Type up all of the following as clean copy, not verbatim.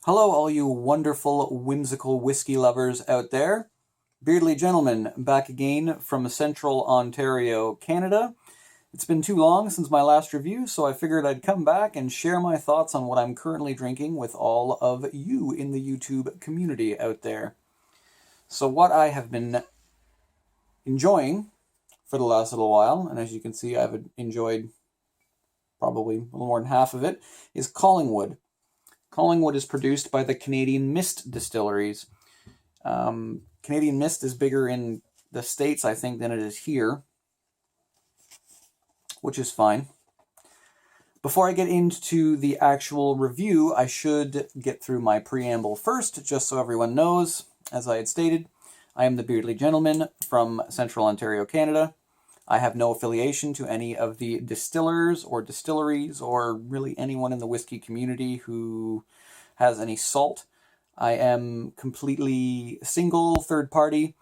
Hello, all you wonderful, whimsical whiskey lovers out there. Beardly Gentleman, back again from Central Ontario, Canada. It's been too long since my last review, so I figured I'd come back and share my thoughts on what I'm currently drinking with all of you in the YouTube community out there. So what I have been enjoying for the last little while, and as you can see I've enjoyed probably a little more than half of it, is Collingwood. Collingwood is produced by the Canadian Mist Distilleries. Canadian Mist is bigger in the States, I think, than it is here, which is fine. Before I get into the actual review, I should get through my preamble first, just so everyone knows. As I had stated, I am the Beardly Gentleman from Central Ontario, Canada. I have no affiliation to any of the distillers or distilleries or really anyone in the whiskey community who has any salt. I am completely single, third party.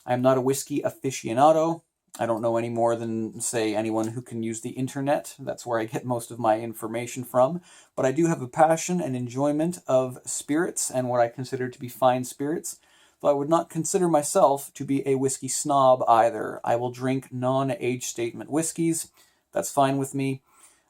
I am not a whiskey aficionado. I don't know any more than, say, anyone who can use the internet. That's where I get most of my information from. But I do have a passion and enjoyment of spirits and what I consider to be fine spirits. Though I would not consider myself to be a whiskey snob either. I will drink non-age statement whiskeys. That's fine with me.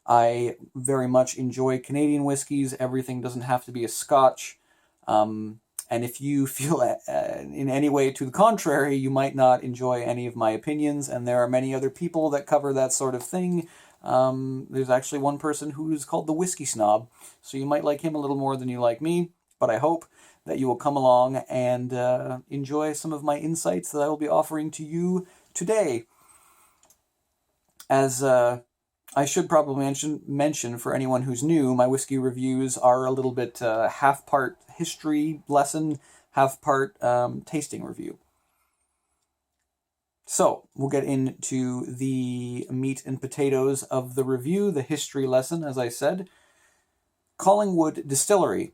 I very much enjoy Canadian whiskeys. Everything doesn't have to be a Scotch. And if you feel in any way to the contrary, you might not enjoy any of my opinions, and there are many other people that cover that sort of thing. There's actually one person who's called the Whiskey Snob, so you might like him a little more than you like me, but I hope that you will come along and enjoy some of my insights that I will be offering to you today. As I should probably mention for anyone who's new, my whiskey reviews are a little bit half-part history lesson, half-part tasting review. So, we'll get into the meat and potatoes of the review, the history lesson, as I said. Collingwood Distillery.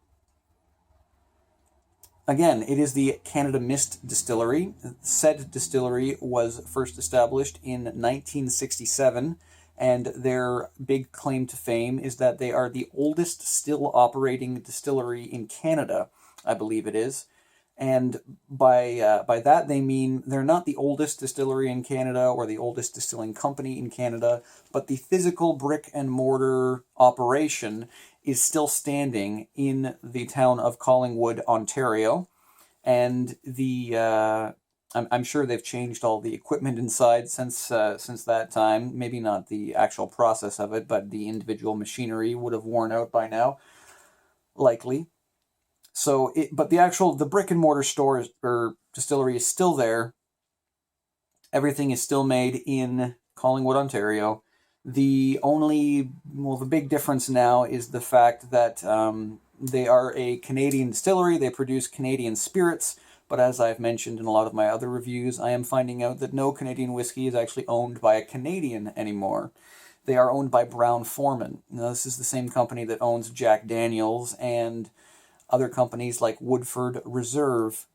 Again, it is the Canada Mist Distillery. Said distillery was first established in 1967, and their big claim to fame is that they are the oldest still operating distillery in Canada, I believe it is. And by that they mean they're not the oldest distillery in Canada or the oldest distilling company in Canada, but the physical brick and mortar operation is still standing in the town of Collingwood, Ontario. And I'm sure they've changed all the equipment inside since that time. Maybe not the actual process of it, but the individual machinery would have worn out by now, likely. So, but the brick and mortar store or distillery is still there. Everything is still made in Collingwood, Ontario. The big difference now is the fact that they are a Canadian distillery. They produce Canadian spirits, but as I've mentioned in a lot of my other reviews, I am finding out that no Canadian whiskey is actually owned by a Canadian anymore. They are owned by Brown-Forman. Now, this is the same company that owns Jack Daniel's and other companies like Woodford Reserve.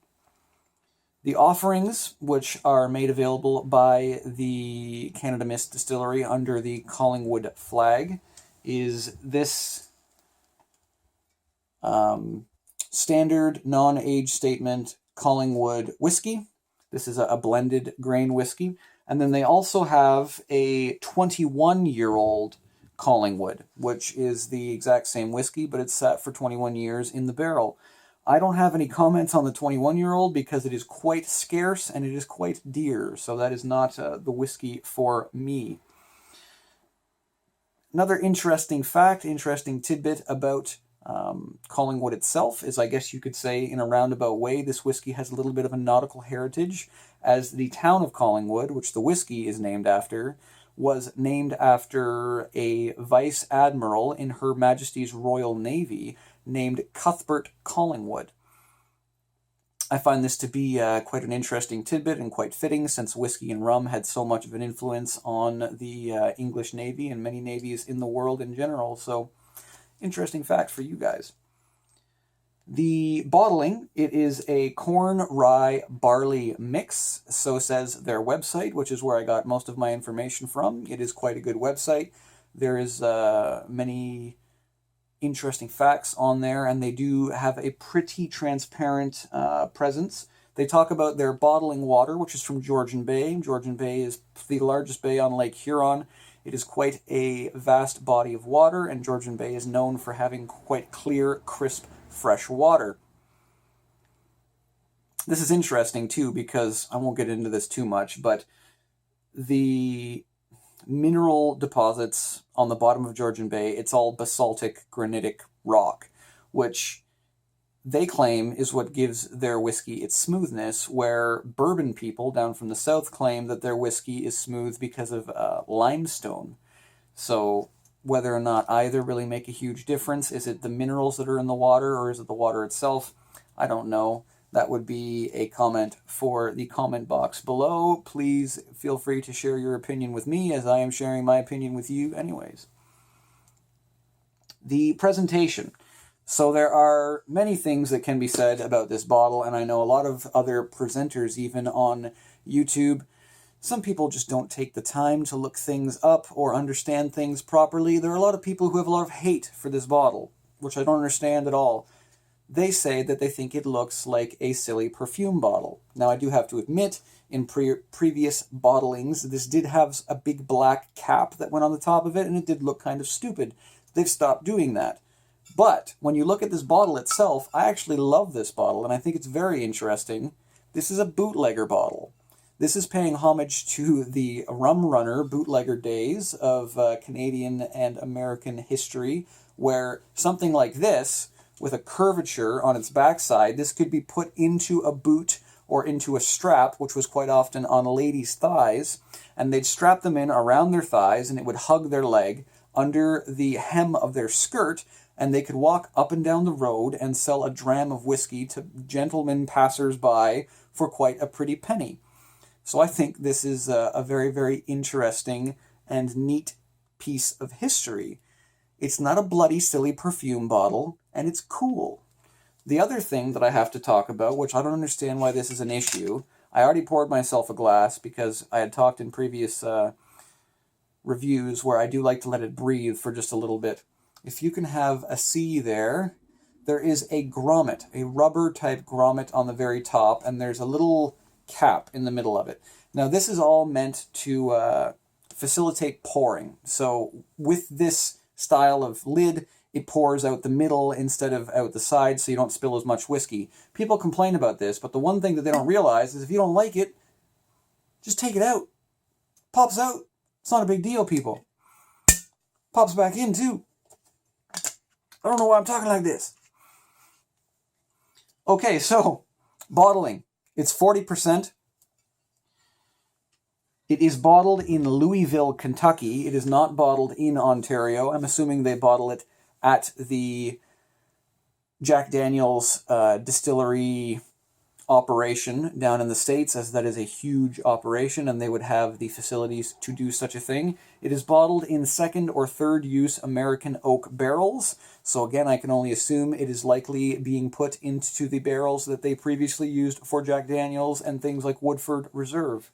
The offerings, which are made available by the Canada Mist Distillery under the Collingwood flag, is this standard non-age statement Collingwood whiskey. This is a blended grain whiskey. And then they also have a 21-year-old Collingwood, which is the exact same whiskey, but it's sat for 21 years in the barrel. I don't have any comments on the 21-year-old because it is quite scarce and it is quite dear, so that is not the whiskey for me. Another interesting tidbit about Collingwood itself is, I guess you could say in a roundabout way, this whiskey has a little bit of a nautical heritage, as the town of Collingwood, which the whiskey is named after, was named after a vice admiral in Her Majesty's Royal Navy named Cuthbert Collingwood. I find this to be quite an interesting tidbit and quite fitting, since whiskey and rum had so much of an influence on the English Navy and many navies in the world in general. So, interesting fact for you guys. The bottling, it is a corn, rye, barley mix, so says their website, which is where I got most of my information from. It is quite a good website. There is many interesting facts on there, and they do have a pretty transparent presence. They talk about their bottling water, which is from Georgian Bay. Georgian Bay is the largest bay on Lake Huron. It is quite a vast body of water, and Georgian Bay is known for having quite clear, crisp, fresh water. This is interesting, too, because I won't get into this too much, but the mineral deposits on the bottom of Georgian Bay, it's all basaltic granitic rock, which they claim is what gives their whiskey its smoothness, where bourbon people down from the south claim that their whiskey is smooth because of limestone. So whether or not either really make a huge difference, is it the minerals that are in the water or is it the water itself? I don't know. That would be a comment for the comment box below. Please feel free to share your opinion with me, as I am sharing my opinion with you anyways. The presentation. So there are many things that can be said about this bottle, and I know a lot of other presenters, even on YouTube. Some people just don't take the time to look things up or understand things properly. There are a lot of people who have a lot of hate for this bottle, which I don't understand at all. They say that they think it looks like a silly perfume bottle. Now, I do have to admit, in previous bottlings, this did have a big black cap that went on the top of it, and it did look kind of stupid. They've stopped doing that. But when you look at this bottle itself, I actually love this bottle, and I think it's very interesting. This is a bootlegger bottle. This is paying homage to the rum runner bootlegger days of Canadian and American history, where something like this, with a curvature on its backside, this could be put into a boot or into a strap, which was quite often on ladies' thighs, and they'd strap them in around their thighs, and it would hug their leg under the hem of their skirt, and they could walk up and down the road and sell a dram of whiskey to gentlemen passers-by for quite a pretty penny. So I think this is a very, very interesting and neat piece of history. It's not a bloody, silly perfume bottle, and it's cool. The other thing that I have to talk about, which I don't understand why this is an issue, I already poured myself a glass because I had talked in previous reviews where I do like to let it breathe for just a little bit. If you can have a C there, there is a grommet, a rubber-type grommet on the very top, and there's a little cap in the middle of it. Now, this is all meant to facilitate pouring. So with this style of lid, it pours out the middle instead of out the side, so you don't spill as much whiskey. People complain about this, but the one thing that they don't realize is if you don't like it, just take it out. Pops out. It's not a big deal, people. Pops back in, too. I don't know why I'm talking like this. Okay, so, bottling. It's 40%. It is bottled in Louisville, Kentucky. It is not bottled in Ontario. I'm assuming they bottle it at the Jack Daniel's distillery operation down in the States, as that is a huge operation, and they would have the facilities to do such a thing. It is bottled in second or third use American oak barrels. So again, I can only assume it is likely being put into the barrels that they previously used for Jack Daniel's and things like Woodford Reserve.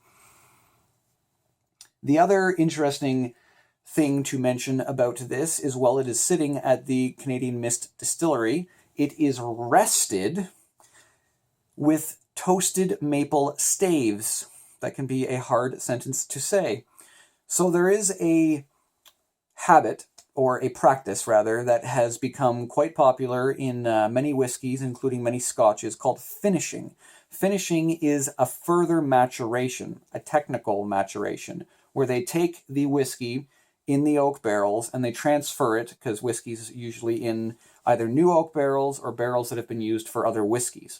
The other interesting thing to mention about this is while it is sitting at the Canadian Mist Distillery, it is rested with toasted maple staves. That can be a hard sentence to say. So there is a habit, or a practice rather, that has become quite popular in many whiskies, including many scotches, called finishing. Finishing is a further maturation, a technical maturation, where they take the whiskey in the oak barrels and they transfer it, because whiskey's usually in either new oak barrels or barrels that have been used for other whiskeys.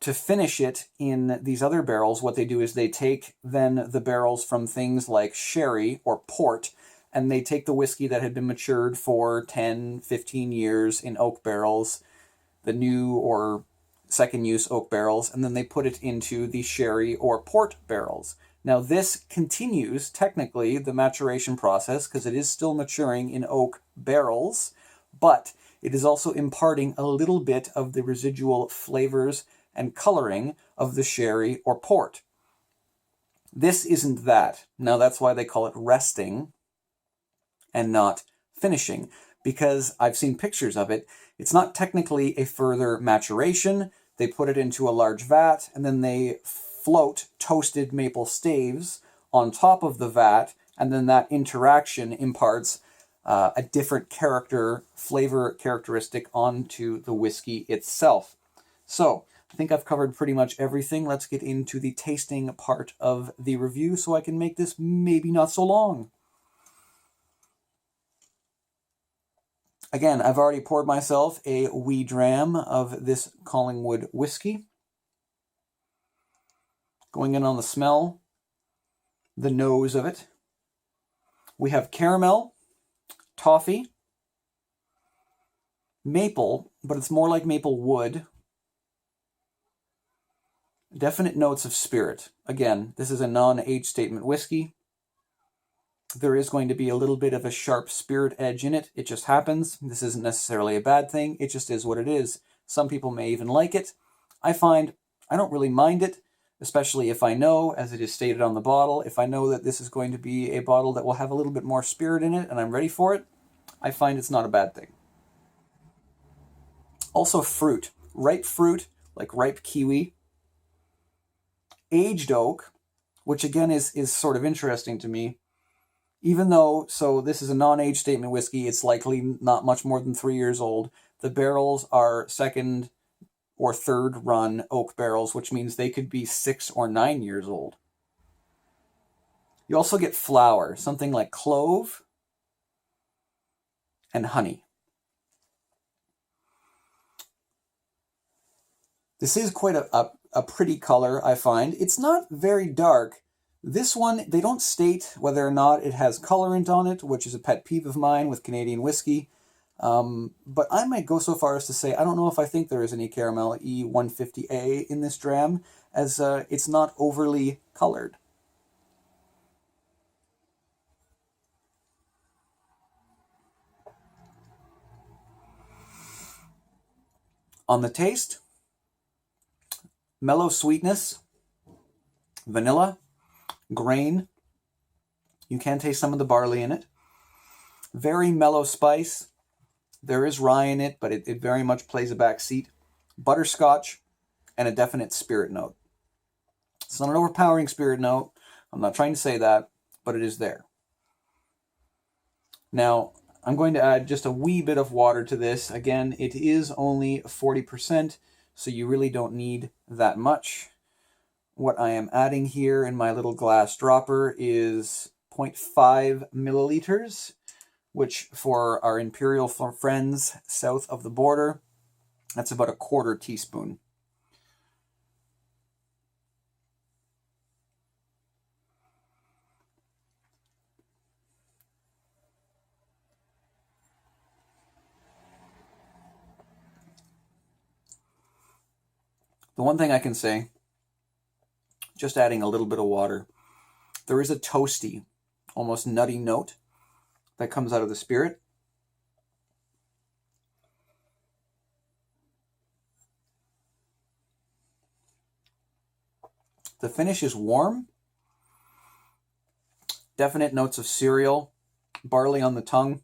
To finish it in these other barrels, what they do is they take then the barrels from things like sherry or port, and they take the whiskey that had been matured for 10, 15 years in oak barrels, the new or second use oak barrels, and then they put it into the sherry or port barrels. Now this continues, technically, the maturation process, because it is still maturing in oak barrels, but it is also imparting a little bit of the residual flavors and coloring of the sherry or port. This isn't that. Now that's why they call it resting and not finishing. because I've seen pictures of it. It's not technically a further maturation. They put it into a large vat, and then they float toasted maple staves on top of the vat, and then that interaction imparts a different flavor characteristic onto the whiskey itself. So, I think I've covered pretty much everything. Let's get into the tasting part of the review so I can make this maybe not so long. Again, I've already poured myself a wee dram of this Collingwood whiskey. Going in on the smell, the nose of it. We have caramel, toffee, maple, but it's more like maple wood. Definite notes of spirit. Again, this is a non-age statement whiskey. There is going to be a little bit of a sharp spirit edge in it. It just happens. This isn't necessarily a bad thing. It just is what it is. Some people may even like it. I find I don't really mind it, especially if I know, as it is stated on the bottle, if I know that this is going to be a bottle that will have a little bit more spirit in it and I'm ready for it, I find it's not a bad thing. Also fruit. Ripe fruit, like ripe kiwi. Aged oak, which again is sort of interesting to me. Even though, so this is a non-age statement whiskey, it's likely not much more than 3 years old. The barrels are second or third run oak barrels, which means they could be 6 or 9 years old. You also get flower, something like clove and honey. This is quite a pretty color, I find. It's not very dark. This one, they don't state whether or not it has colorant on it, which is a pet peeve of mine with Canadian whiskey. But I might go so far as to say I don't know if I think there is any caramel E150A in this dram, as it's not overly colored. On the taste, mellow sweetness, vanilla, grain. You can taste some of the barley in it. Very mellow spice. There is rye in it, but it very much plays a back seat. Butterscotch and a definite spirit note. It's not an overpowering spirit note. I'm not trying to say that, but it is there. Now, I'm going to add just a wee bit of water to this. Again, it is only 40%, so you really don't need that much. What I am adding here in my little glass dropper is 0.5 milliliters, which for our imperial friends south of the border, that's about a 1/4 teaspoon. The one thing I can say, just adding a little bit of water, there is a toasty, almost nutty note that comes out of the spirit. The finish is warm. Definite notes of cereal, barley on the tongue.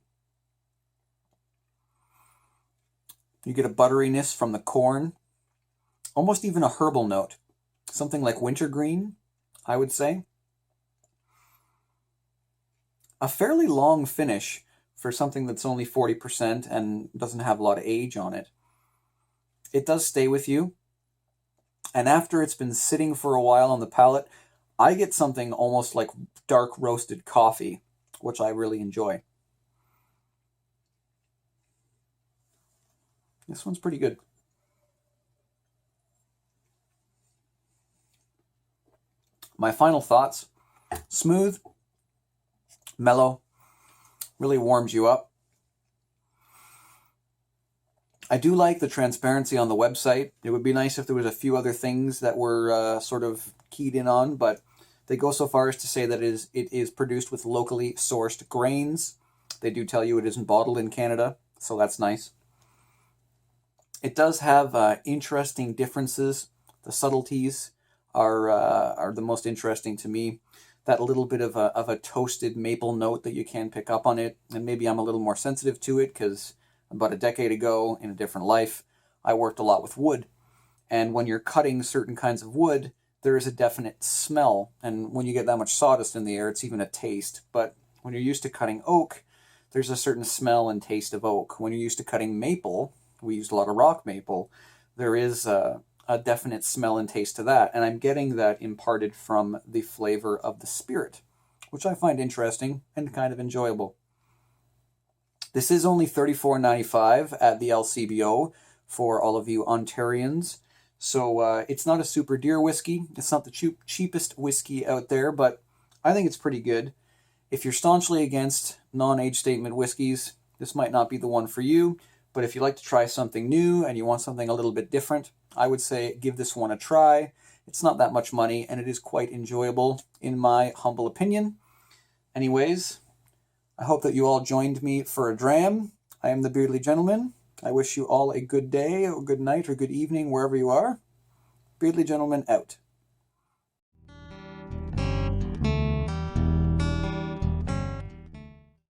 You get a butteriness from the corn, almost even a herbal note. Something like wintergreen, I would say. A fairly long finish for something that's only 40% and doesn't have a lot of age on it. It does stay with you. And after it's been sitting for a while on the palate, I get something almost like dark roasted coffee, which I really enjoy. This one's pretty good. My final thoughts: smooth, mellow, really warms you up. I do like the transparency on the website. It would be nice if there was a few other things that were sort of keyed in on, but they go so far as to say that it is produced with locally sourced grains. They do tell you it isn't bottled in Canada, so that's nice. It does have interesting differences. The subtleties are the most interesting to me. that little bit of a toasted maple note that you can pick up on it. And maybe I'm a little more sensitive to it because about a decade ago in a different life, I worked a lot with wood. And when you're cutting certain kinds of wood, there is a definite smell. And when you get that much sawdust in the air, it's even a taste. But when you're used to cutting oak, there's a certain smell and taste of oak. When you're used to cutting maple, we used a lot of rock maple, there is a definite smell and taste to that. And I'm getting that imparted from the flavor of the spirit, which I find interesting and kind of enjoyable. This is only $34.95 at the LCBO for all of you Ontarians. So it's not a super dear whiskey. It's not the cheapest whiskey out there, but I think it's pretty good. If you're staunchly against non-age statement whiskeys, this might not be the one for you. But if you like to try something new and you want something a little bit different, I would say give this one a try. It's not that much money, and it is quite enjoyable, in my humble opinion. Anyways, I hope that you all joined me for a dram. I am the Beardly Gentleman. I wish you all a good day, or good night, or good evening, wherever you are. Beardly Gentleman out.